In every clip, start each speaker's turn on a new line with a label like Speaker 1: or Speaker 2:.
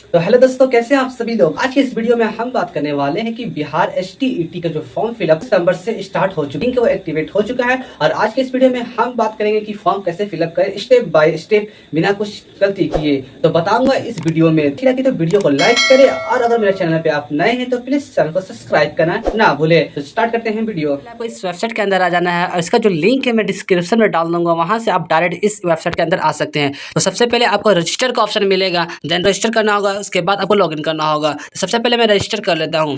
Speaker 1: तो हेलो दोस्तों, कैसे हैं आप सभी लोग। आज के इस वीडियो में हम बात करने वाले हैं कि बिहार एसटीईटी का जो फॉर्म फिलअप सितंबर से स्टार्ट हो चुका है, वो एक्टिवेट हो चुका है। और आज के इस वीडियो में हम बात करेंगे कि फॉर्म कैसे फिलअप करें स्टेप बाय स्टेप बिना कुछ गलती किए। तो बताऊंगा इस वीडियो में। ठीक है, तो वीडियो को लाइक करें और अगर मेरे चैनल पे आप नए हैं तो प्लीज चैनल को सब्सक्राइब करना ना भूले। तो स्टार्ट करते हैं वीडियो। आपको इस वेबसाइट के अंदर आ जाना है और इसका जो लिंक है मैं डिस्क्रिप्शन में डाल दूंगा, वहां से आप डायरेक्ट इस वेबसाइट के अंदर आ सकते हैं। तो सबसे पहले आपको रजिस्टर का ऑप्शन मिलेगा, देन रजिस्टर करना होगा। उसके बाद आपको लॉगिन करना होगा। तो सबसे पहले मैं रजिस्टर कर लेता हूँ।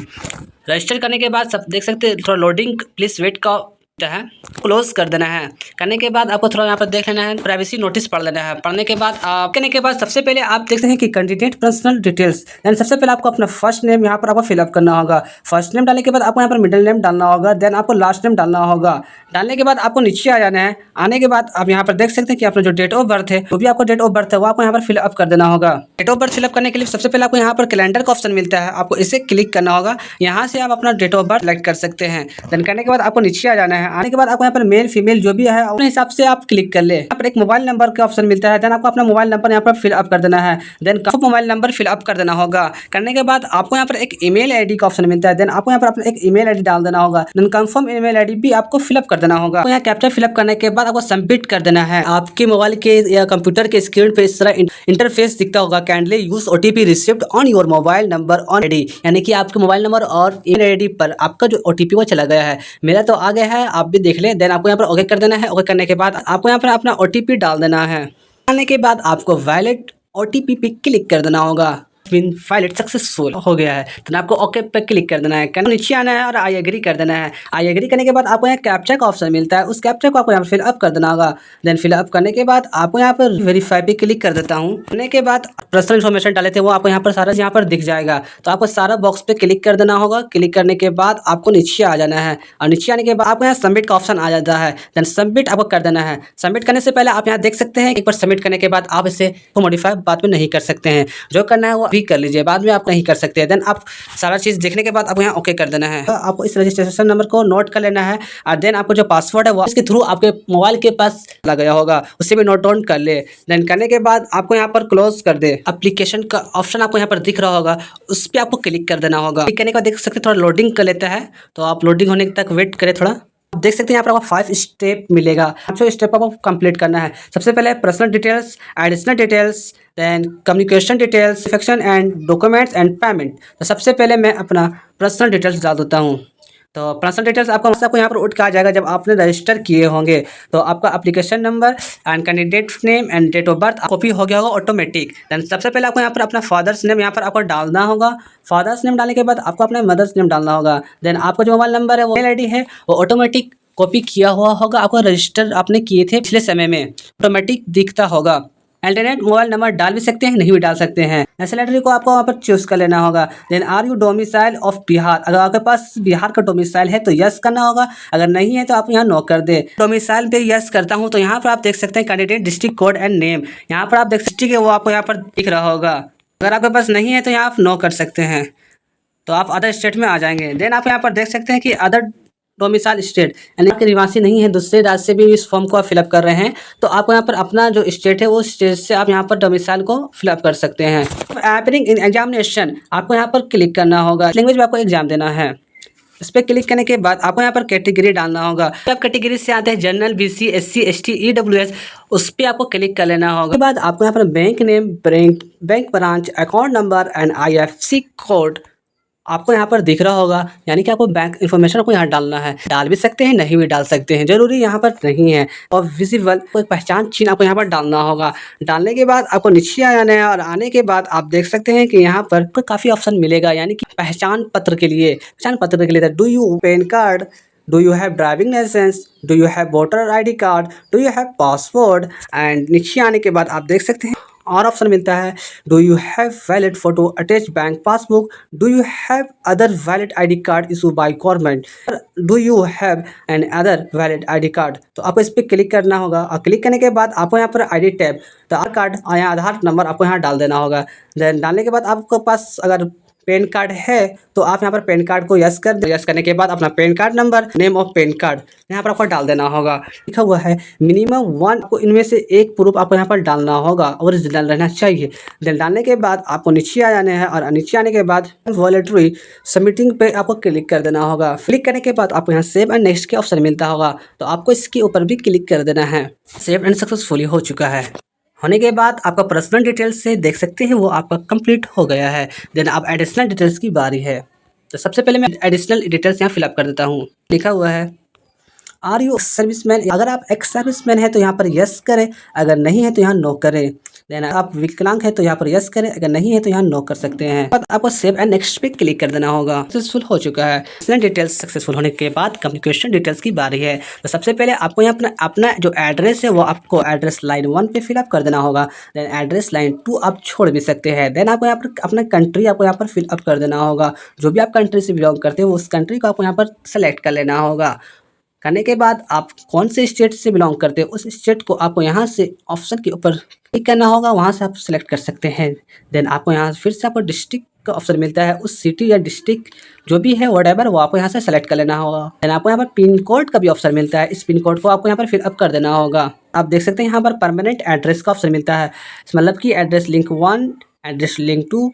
Speaker 1: रजिस्टर करने के बाद सब देख सकते हैं थोड़ा लोडिंग प्लीज वेट का है, क्लोज कर देना है। करने के बाद आपको थोड़ा यहाँ पर देख लेना है, प्राइवेसी नोटिस पढ़ लेना है। पढ़ने के बाद करने के बाद सबसे पहले आप देखते हैं कि कैंडिडेट पर्सनल डिटेल्स, यानी सबसे पहले आपको अपना फर्स्ट नेम यहाँ पर आपको फिलअप करना होगा। फर्स्ट नेम डालने के बाद आपको यहाँ पर मिडिल नेम डालना होगा, देन आपको लास्ट नेम डालना होगा। डालने के बाद आपको नीचे आ जाना है। आने के बाद आप यहाँ पर देख सकते हैं कि अपना जो डेट ऑफ बर्थ है, वो भी आपको डेट ऑफ बर्थ है वो आपको यहाँ पर फिलअप कर देना होगा। डेट ऑफ बर्थ फिलअप करने के लिए सबसे पहले आपको यहाँ पर कैलेंडर का ऑप्शन मिलता है, आपको इसे क्लिक करना होगा। यहाँ से आप अपना डेट ऑफ बर्थ सेलेक्ट कर सकते हैं। देन करने के बाद आपको नीचे आ जाना है। आने के बाद आपको यहाँ पर मेल फीमेल जो भी है अपने हिसाब से आप क्लिक कर ले। यहाँ पर एक मोबाइल नंबर का ऑप्शन मिलता है, देन आपको अपना मोबाइल नंबर यहाँ पर फिलअप कर देना है। देन मोबाइल नंबर फिलअप कर देना होगा। करने के बाद आपको यहाँ पर एक ईमेल आईडी का ऑप्शन मिलता है, देन आपको यहाँ पर अपना एक ईमेल आईडी डाल देना होगा। देन कंफर्म ईमेल आईडी भी आपको फिलअप कर देना होगा। तो यहाँ कैप्चा फिलअप करने के बाद आपको सबमिट कर देना है। आपके मोबाइल के या कंप्यूटर के स्क्रीन पे इस तरह इंटरफेस दिखता होगा, kindly use OTP received on your mobile number on ID, यानी कि आपके मोबाइल नंबर और ईमेल आईडी पर आपका जो ओटीपी वो चला गया है। मेरा तो आ गया है, आप भी देख लें। देन आपको यहाँ पर ओके कर देना है। ओके करने के बाद आपको यहाँ पर अपना ओटीपी डाल देना है। डालने के बाद आपको वैलिड ओटीपी पे क्लिक कर देना होगा। वैलिड सक्सेसफुल हो गया है, तो आपको ओके पे क्लिक कर देना है। नीचे आना है और आई एग्री कर देना है। आई एग्री करने के बाद आपको यहाँ कैप्चा का ऑप्शन मिलता है, उस कैप्चा को आपको यहाँ पर फिलअप कर देना होगा। देन फिलअप करने के बाद आपको यहाँ पर वेरीफाई पे क्लिक कर देता हूँ। करने के बाद पर्सनल इन्फॉर्मेशन डाले थे वो आपको यहाँ पर सारा यहाँ पर दिख जाएगा। तो आपको सारा बॉक्स पे क्लिक कर देना होगा। क्लिक करने के बाद आपको नीचे आ जाना है और नीचे आने के बाद आपको यहाँ सबमिट का ऑप्शन आ जाता है। देन सबमिट आपको कर देना है। सबमिट करने से पहले आप यहाँ देख सकते हैं, एक बार सबमिट करने के बाद आप इसे मॉडिफाई बाद में नहीं कर सकते हैं। जो करना है वो भी कर लीजिए, बाद में आप नहीं कर सकते। देन आप सारा चीज़ देखने के बाद आपको यहाँ ओके कर देना है। तो आपको इस रजिस्ट्रेशन नंबर को नोट कर लेना है और देन आपको जो पासवर्ड है वो इसके थ्रू आपके मोबाइल के पास लगा गया होगा, उससे भी नोट डाउन कर ले। देन करने के बाद आपको यहाँ पर क्लोज कर दे। एप्लीकेशन का ऑप्शन आपको यहाँ पर दिख रहा होगा, उस पर आपको क्लिक कर देना होगा। क्लिक करने के बाद देख सकते हैं थोड़ा लोडिंग कर लेता है, तो आप लोडिंग होने तक वेट करें थोड़ा। आप देख सकते हैं यहाँ पर आपको 5 स्टेप मिलेगा। 5 स्टेप आपको कंप्लीट करना है। सबसे पहले personal details, additional details, then communication details, section and documents and payment. तो सबसे पहले मैं अपना पर्सनल डिटेल्स डाल देता हूँ। तो पर्सनल डिटेल्स आपको यहाँ पर उठ के आ जाएगा जब आपने रजिस्टर किए होंगे। तो आपका application number and candidate name and date of birth copy हो गया होगा ऑटोमेटिक। देन सबसे पहले आपको यहाँ पर अपना फादर्स नेम यहाँ पर आपको डालना होगा। फादर्स नेम डालने के बाद आपको अपना मदर्स नेम डालना होगा। देन आपका जो मोबाइल नंबर है वो मेल आईडी है वो ऑटोमेटिक कॉपी किया हुआ होगा। आपको रजिस्टर आपने किए थे पिछले समय में, ऑटोमेटिक दिखता होगा। अल्टरनेट मोबाइल नंबर डाल भी सकते हैं, नहीं भी डाल सकते हैं। नेशनलिटी को आपको वहाँ पर चूज कर लेना होगा। Then are you domicile of Bihar, अगर आपके पास बिहार का डोमिसाइल है तो यस करना होगा, अगर नहीं है तो आप यहाँ नो कर दे। डोमिसाइल पे यस करता हूँ। तो यहाँ पर आप देख सकते हैं candidate district code and name, यहाँ पर आप देख सकते हैं वो आपको यहाँ पर दिख रहा होगा। अगर आपके पास नहीं है तो यहाँ आप नो कर सकते हैं, तो आप अदर स्टेट में आ जाएंगे। देन आप यहाँ पर देख सकते हैं कि अदर डोमिसाइल स्टेट, यानी आपके निवासी नहीं है, दूसरे राज्य से भी इस फॉर्म को आप फिलअप कर रहे हैं, तो आपको यहाँ पर अपना जो स्टेट है वो स्टेट से आप यहाँ पर डोमिसाइल को फिलअप कर सकते हैं। अपीयरिंग इन एग्जामिनेशन आपको यहाँ पर क्लिक करना होगा। लैंग्वेज में आपको एग्जाम देना है। इस पर क्लिक करने के बाद आपको यहाँ पर कैटेगरी डालना होगा। आप कैटेगरी से आते हैं general, BC, SC, ST, EWS, उस पर आपको क्लिक कर लेना होगा। उसके बाद आपको यहाँ पर bank name, bank branch, account number and IFSC code आपको यहाँ पर दिख रहा होगा, यानी कि आपको बैंक इन्फॉर्मेशन आपको यहाँ डालना है। डाल भी सकते हैं, नहीं भी डाल सकते हैं, जरूरी यहाँ पर नहीं है। और विजिबल कोई पहचान चिन्ह आपको यहाँ पर डालना होगा। डालने के बाद आपको नीचे आ जाना है और आने के बाद आप देख सकते हैं कि यहाँ पर काफ़ी ऑप्शन मिलेगा, यानी कि पहचान पत्र के लिए। पहचान पत्र के लिए do you PAN card, do you have driving licence, do you have voter ID card, do you have passport. And नीचे आने के बाद आप देख सकते हैं और ऑप्शन मिलता है do you have valid photo attach bank passbook, do you have other valid ID card issue by government, do you have an other valid ID card. तो आपको इस पर क्लिक करना होगा और क्लिक करने के बाद आपको यहाँ पर ID टैब, तो आधार कार्ड और यहाँ आधार नंबर आपको यहाँ डाल देना होगा। देन डालने के बाद आपके पास अगर पैन कार्ड है तो आप यहाँ पर पैन कार्ड को यस कर दे। यस करने के बाद अपना pan card number, name of pan card यहाँ पर आपको डाल देना होगा। लिखा हुआ है मिनिमम 1 को इनमें से एक प्रूफ आपको यहाँ पर डालना होगा, ओरिजिनल रहना चाहिए। देन डालने के बाद आपको नीचे आ जाना है और नीचे आने के बाद वॉलेटरी सबमिटिंग पे आपको क्लिक कर देना होगा। क्लिक करने के बाद आपको यहाँ सेव एंड नेक्स्ट के ऑप्शन मिलता होगा, तो आपको इसके ऊपर भी क्लिक कर देना है। सेव एंड सक्सेसफुली हो चुका है। होने के बाद आपका पर्सनल डिटेल्स से देख सकते हैं वो आपका कंप्लीट हो गया है। देन अब एडिशनल डिटेल्स की बारी है। तो सबसे पहले मैं एडिशनल डिटेल्स यहाँ फिलअप कर देता हूँ। लिखा हुआ है आर यू सर्विसमैन। अगर आप एक्स सर्विसमैन है तो यहाँ पर यस करें, अगर नहीं है तो यहाँ नो करें। देन आप विकलांग है तो यहाँ पर यस करें, अगर नहीं है तो यहाँ नो कर सकते हैं। अब आपको सेव एंड नेक्स्ट पे क्लिक कर देना होगा। सक्सेसफुल हो चुका है। पर्सनल डिटेल्स सक्सेसफुल होने के बाद कम्युनिकेशन डिटेल्स की बारी है। तो सबसे पहले आपको यहाँ अपना जो एड्रेस है वो आपको एड्रेस लाइन 1 पे फिलअप कर देना होगा। देन एड्रेस लाइन 2 आप छोड़ भी सकते हैं। देन आपको यहाँ पर अपना कंट्री आपको यहाँ पर फिलअप कर देना होगा। जो भी आप कंट्री से बिलोंग करते हो उस कंट्री को आपको यहाँ पर सेलेक्ट कर लेना होगा। करने के बाद आप कौन से स्टेट से बिलोंग करते हो उस स्टेट को आपको यहाँ से ऑप्शन के ऊपर क्लिक करना होगा, वहाँ से आप सेलेक्ट कर सकते हैं। देन आपको यहाँ फिर से आपको डिस्ट्रिक्ट का ऑप्शन मिलता है, उस सिटी या डिस्ट्रिक्ट जो भी है व्हाटएवर वो आपको यहाँ से सेलेक्ट कर लेना होगा। देन आपको यहाँ पर पिन कोड का भी ऑप्शन मिलता है, इस पिन कोड को आपको यहाँ पर फिलअप कर देना होगा। आप देख सकते हैं यहाँ पर परमानेंट एड्रेस का ऑप्शन मिलता है, मतलब कि address link 1, address link 2,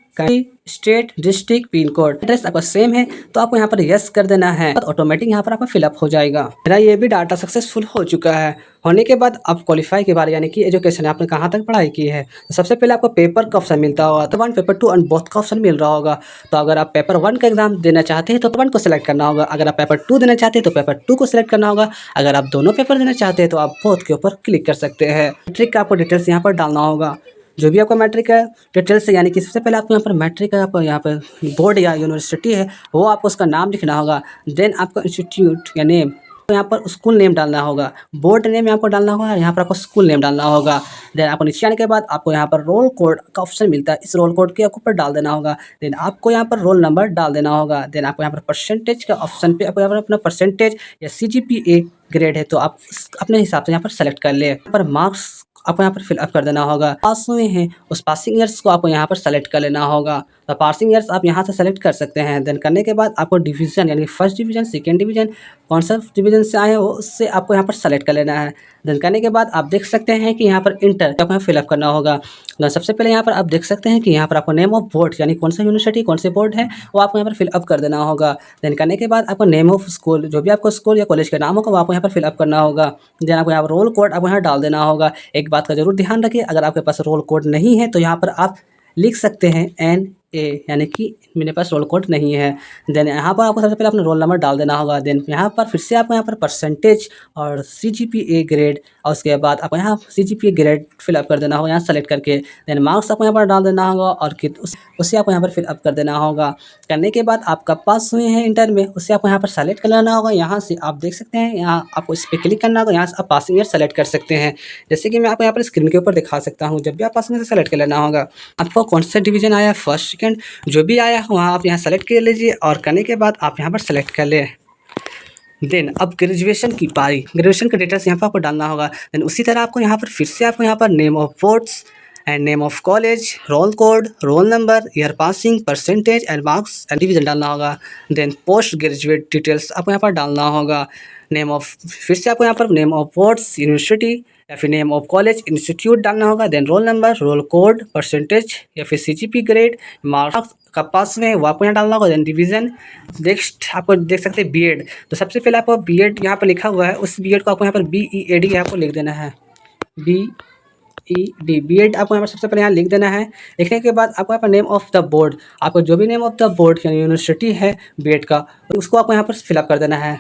Speaker 1: state, district, pin code. Address आपका सेम है तो आपको यहाँ पर यस कर देना है, ऑटोमेटिक यहाँ पर आपका फिलअप हो जाएगा। मेरा ये भी डाटा सक्सेसफुल हो चुका है। होने के बाद आप क्वालिफाई के बारे यानी कि एजुकेशन आपने कहाँ तक पढ़ाई की है। तो सबसे पहले आपको पेपर का ऑप्शन मिलता होगा, तो 1, पेपर 2 एंड बोथ का ऑप्शन मिल रहा होगा। तो अगर आप पेपर 1 का एग्जाम देना चाहते हैं तो 1 को सिलेक्ट करना होगा, अगर आप पेपर 2 देना चाहते हैं तो पेपर 2 को सिलेक्ट करना होगा। अगर आप दोनों पेपर देना चाहते हैं तो आप बोथ के ऊपर क्लिक कर सकते हैं। मैट्रिक का आपको डिटेल्स यहाँ पर डालना होगा, जो भी आपका मैट्रिक का डिटेल्स है, यानी कि सबसे पहले आपको यहाँ पर मैट्रिक का आपको यहाँ पर बोर्ड या यूनिवर्सिटी है वो आपको उसका नाम लिखना होगा। देन आपका इंस्टीट्यूट या नेम, तो यहाँ पर स्कूल नेम डालना होगा, बोर्ड नेम यहाँ पर डालना होगा, यहाँ पर आपको स्कूल नेम डालना होगा। देन आपको नीचे आने के बाद आपको यहाँ पर रोल कोड का ऑप्शन मिलता है, इस रोल कोड के ऊपर डाल देना होगा। देन आपको यहाँ पर रोल नंबर डाल देना होगा। देन आपको यहाँ पर परसेंटेज का ऑप्शन पे आपको यहाँ पर अपना परसेंटेज या CGPA ग्रेड है तो आप अपने हिसाब से यहाँ पर सेलेक्ट कर ले। यहाँ पर मार्क्स आपको यहाँ पर फिलअप कर देना होगा। पास हुए हैं उस पासिंग ईयर्स को आपको यहाँ पर सेलेक्ट कर लेना होगा, तो पासिंग ईयर्स आप यहाँ से सेलेक्ट कर सकते हैं। देन करने के बाद आपको डिवीज़न यानी फर्स्ट डिवीज़न, सेकंड डिवीज़न, कौन सा डिवीज़न से आए हो उससे आपको यहाँ पर सेलेक्ट कर लेना है। देन करने के बाद आप देख सकते हैं कि यहाँ पर इंटर आपको यहाँ फिलअप करना होगा। तो सबसे पहले यहाँ पर आप देख सकते हैं कि यहाँ पर आपको नेम ऑफ बोर्ड यानी कौन सा यूनिवर्सिटी कौन से बोर्ड है वो आपको यहाँ पर फिलअप कर देना होगा। देन करने के बाद आपको नेम ऑफ स्कूल, जो भी आपको स्कूल या कॉलेज का नाम होगा वो आपको यहाँ पर फिलअप करना होगा। देन आपको यहाँ पर रोल कोड आपको यहाँ डाल देना होगा। एक बात का जरूर ध्यान रखिए, अगर आपके पास रोल कोड नहीं है तो यहाँ पर आप लिख सकते हैं NA, यानी कि मेरे पास रोल कोड नहीं है। देन यहाँ पर आपको सबसे पहले अपना रोल नंबर डाल देना होगा। देन यहाँ पर फिर से आपको यहाँ पर परसेंटेज और CGPA ग्रेड और उसके बाद आपको यहाँ CGPA ग्रेड फिलअप कर देना होगा यहाँ सेलेक्ट करके। देन मार्क्स आपको यहाँ पर डाल देना होगा और उसे आपको यहाँ पर फिलअप कर देना होगा। करने के बाद आपका पास हुए हैं इंटर में उसे आपको यहाँ पर सेलेक्ट कर लेना होगा। यहाँ से आप देख सकते हैं यहाँ आपको इस पर क्लिक करना होगा, यहाँ से आप पासिंग ईयर सेलेक्ट कर सकते हैं। जैसे कि मैं आपको यहाँ पर स्क्रीन के ऊपर दिखा सकता हूँ। जब भी आप पासिंग ईयर सेलेक्ट कर लेना होगा, आपको कौन सा डिवीजन आया, फर्स्ट सेकंड जो भी आया वहाँ आप यहाँ सेलेक्ट कर लीजिए और करने के बाद आप यहाँ पर सेलेक्ट कर ले। देन अब ग्रेजुएशन की पारी, ग्रेजुएशन का डिटेल्स यहाँ पर आपको डालना होगा। देन उसी तरह आपको यहाँ पर फिर से आपको यहाँ पर name of boards and name of college, roll code, roll number, year passing, percentage and marks and division डालना होगा। देन पोस्ट ग्रेजुएट डिटेल्स आपको यहाँ पर डालना होगा। नेम ऑफ फिर से आपको यहाँ पर नेम ऑफ बोर्ड्स, यूनिवर्सिटी या फिर नेम ऑफ कॉलेज, इंस्टीट्यूट डालना होगा। Then roll number, roll code, percentage या फिर CGP ग्रेड, मार्क्स का पास में वो आपको यहाँ डालना होगा। देन डिवीज़न, नेक्स्ट आपको देख सकते हैं बीएड, तो सबसे पहले आपको बीएड यहाँ पर लिखा हुआ है, उस बीएड को आपको यहाँ पर BED आपको लिख देना है। BED बीएड आपको यहाँ पर सबसे पहले यहाँ लिख देना है। लिखने के बाद आपको यहाँ पर नेम ऑफ द बोर्ड, आपको जो भी नेम ऑफ द बोर्ड यानी यूनिवर्सिटी है बीएड का उसको आपको यहाँ पर फिलअप कर देना है।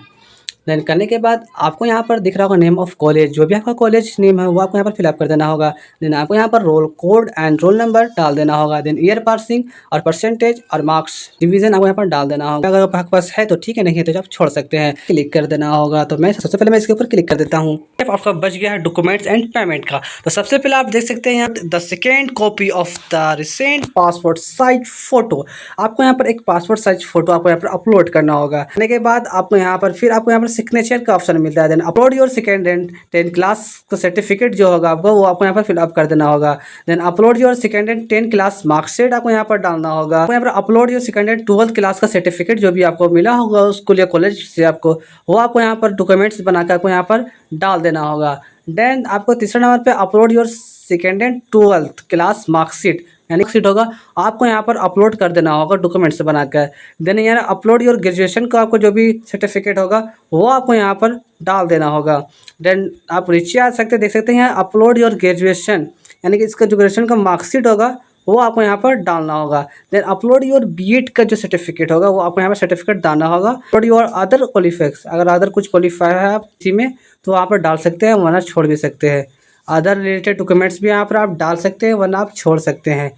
Speaker 1: देन करने के बाद आपको यहाँ पर दिख रहा होगा नेम ऑफ कॉलेज, जो भी आपका कॉलेज नेम है वो आपको यहाँ पर फिलअप कर देना होगा। देन आपको यहाँ पर roll code and roll number डाल देना होगा। देन ईयर पासिंग और परसेंटेज और मार्क्स डिवीजन आपको यहाँ पर डाल देना होगा। अगर आपके पास है तो ठीक है, नहीं है तो आप छोड़ सकते हैं। क्लिक कर देना होगा। तो मैं सबसे पहले इसके ऊपर क्लिक कर देता हूँ। आपका बच गया है डॉक्यूमेंट्स एंड पेमेंट का। तो सबसे पहले आप देख सकते हैं यहाँ the second copy of the recent passport size photo, आपको यहाँ पर एक पासपोर्ट साइज फोटो आपको यहाँ पर अपलोड करना होगा। करने के बाद आपको यहाँ पर फिर आपको यहाँ पर सिग्नेचर का ऑप्शन मिलता है। Then upload your second and 10 class का सर्टिफिकेट जो होगा आपको वो आपको यहाँ पर फिलअप कर देना होगा। Then upload your second and 10 class marksheet आपको यहाँ पर डालना होगा। यहाँ पर upload your second and 12th class का सर्टिफिकेट जो भी आपको मिला होगा स्कूल या कॉलेज से आपको, वो आपको यहाँ पर डॉक्यूमेंट्स बनाकर आपको यहाँ पर डाल देना होगा। देन आपको तीसरा नंबर पे upload your second and 12th class marksheet यानी सीट होगा आपको यहाँ पर अपलोड कर देना होगा डॉक्यूमेंट्स बनाकर। देन यहाँ अपलोड योर ग्रेजुएशन का आपको जो भी सर्टिफिकेट होगा वो आपको यहाँ पर डाल देना होगा। देन आप नीचे आ सकते देख सकते हैं यहाँ अपलोड योर ग्रेजुएशन यानी कि इसका जो ग्रेजुएशन का मार्कशीट होगा वो आपको यहाँ पर डालना होगा। देन अपलोड योर बीएड का जो सर्टिफिकेट होगा वो आपको यहाँ पर सर्टिफिकेट डालना होगा। अपलोड योर अदर क्वालिफाइज, अगर अदर कुछ क्वालिफाई है आप इसी में तो वहाँ पर डाल सकते हैं वरना छोड़ भी सकते हैं। अदर रिलेटेड डॉक्यूमेंट्स भी यहाँ पर आप डाल सकते हैं वरना आप छोड़ सकते हैं।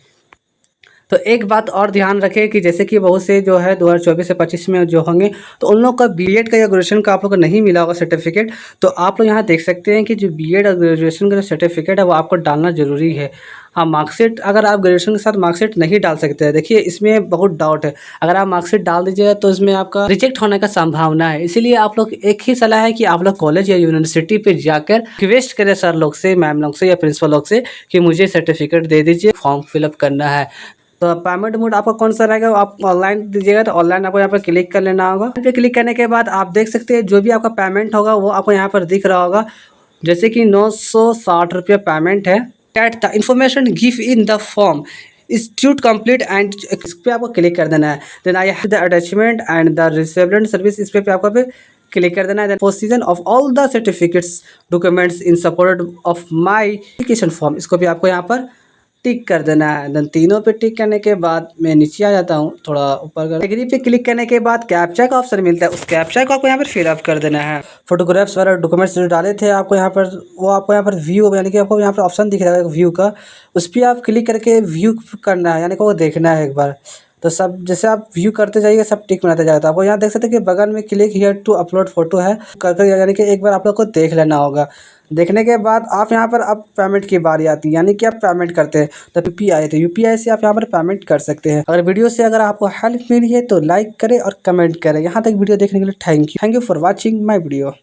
Speaker 1: तो एक बात और ध्यान रखें कि जैसे कि बहुत से जो है 2024 से 25 में जो होंगे तो उन लोग का बीएड का या ग्रेजुएशन का आप लोग को नहीं मिला होगा सर्टिफिकेट, तो आप लोग यहाँ देख सकते हैं कि जो बीएड और ग्रेजुएशन का जो सर्टिफिकेट है वो आपको डालना ज़रूरी है। हाँ, मार्कशीट अगर आप ग्रेजुएशन के साथ मार्कशीट नहीं डाल सकते हैं, देखिए इसमें बहुत डाउट है। अगर आप मार्कशीट डाल दीजिएगा तो इसमें आपका रिजेक्ट होने का संभावना है। इसीलिए आप लोग एक ही सलाह है कि आप लोग कॉलेज या यूनिवर्सिटी पे जाकर रिक्वेस्ट करें सर लोग से, मैम लोग से या प्रिंसिपल लोग से कि मुझे सर्टिफिकेट दे दीजिए, फॉर्म फिलअप करना है। तो पेमेंट मोड आपका कौन सा रहेगा, आप ऑनलाइन दीजिएगा तो ऑनलाइन आपको यहाँ पर क्लिक कर लेना होगा। पे क्लिक करने के बाद आप देख सकते हैं जो भी आपका पेमेंट होगा वो आपको यहाँ पर दिख रहा होगा, जैसे कि 960 रुपये पेमेंट है। That the information give in the form is to complete and इस पर आपको क्लिक कर देना है। Then I have the attachment and the recipient service, इस पर आपको पे क्लिक कर देना है। Position of all the certificates documents in support of my application form, इसको भी आपको यहाँ पर टिक कर देना है। देन तीनों पे टिक करने के बाद मैं नीचे आ जाता हूँ, थोड़ा ऊपर कर एग्री पे क्लिक करने के बाद कैप्चा का ऑप्शन मिलता है, उस कैप्चा को आपको यहाँ पर फिलअप कर देना है। फोटोग्राफ्स वाला डॉक्यूमेंट्स जो डाले थे आपको यहाँ पर वो आपको यहाँ पर व्यू यानी कि आपको यहाँ पर ऑप्शन दिख रहा है व्यू का, उस पर आप क्लिक करके व्यू करना है यानी कि वो देखना है एक बार। तो सब जैसे आप व्यू करते जाइए सब टिक बनाते जाएगा। आपको यहाँ देख सकते हैं कि बगल में click here to upload photo है, कर यानी कि एक बार आप लोग को देख लेना होगा। देखने के बाद आप यहाँ पर अब पेमेंट की बारी आती है, यानी कि आप पेमेंट करते हैं तो यूपीआई, तो यूपीआई से आप यहाँ पर पेमेंट कर सकते हैं। अगर वीडियो से अगर आपको हेल्प मिली है तो लाइक करें और कमेंट करें। यहाँ तक वीडियो देखने के लिए thank you for watching my video.